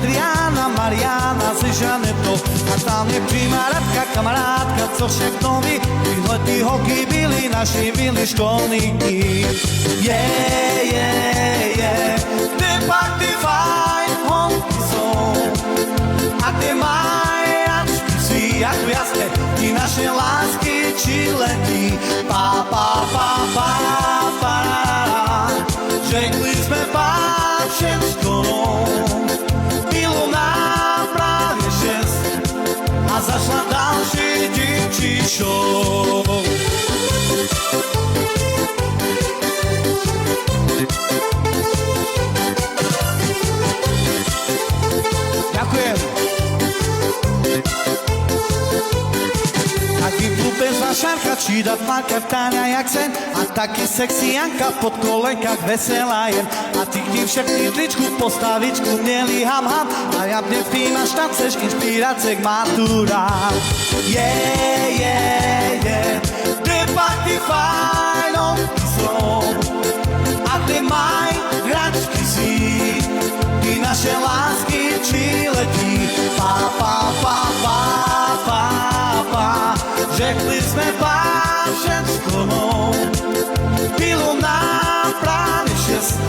Adriana, Mariana se Žanetou. A tam mě přímá Radka, kamarádka, co všechno ví. Tyhle ty holky byly naši milí školníky. Ty pak ty fajn holky jsou. A ty majačky si, jak jasne, ty naše lásky či letí. Pa, pa, pa, pa, pa. Řekli jsme pár všem školou. Bylo nám právě 6 a zašla další dívčí show. Ďakujem. Taký prúbežná šárka, či dať Marka vtáňa jak sen. A taký sexy Janka pod kolenkách veselá jen. A ty k ním všetky tričku, postavičku, měli ham. A ja mne vpímaš, tam chceš inšpirácie k maturám. Ty pak ty fajnou jsou. A ty maj hračky si. Ty naše lásky či letí. Pa, pa, pa, pa, pa, pa. Řekli jsme pár všem školou. Bylo nám právě 6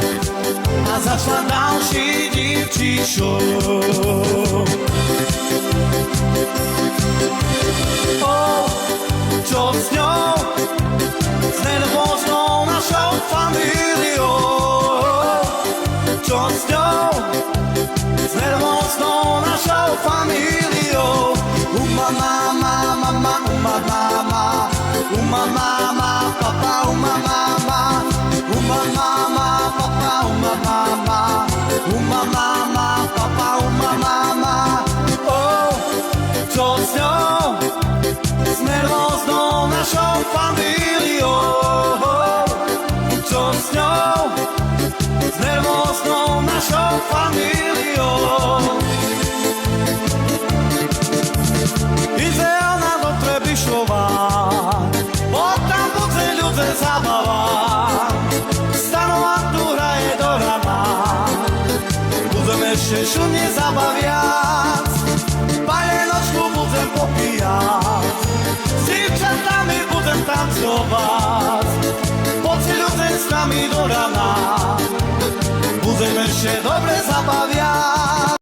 a začala další dívčí show. Čo s ňou, s nervóznou našou familiou. Čo s ňou, s nervóznou našou familiou. Mama, mama, mama, mama, papa, mama, papa, mama, papa, mama. Čo s ňou, s nervóznou našou familiou. Čo s ňou, s nervóznou našou familiou. Ide ona do Trebišova, bo tam bude ľudze zabava. Stanová tu hraje do rana, budem ešte šumne zabaviať. Palenočku budem popíjať, s divčatami budem tancovať. Poď ľudze s nami do rana, budem ešte dobre zabaviať.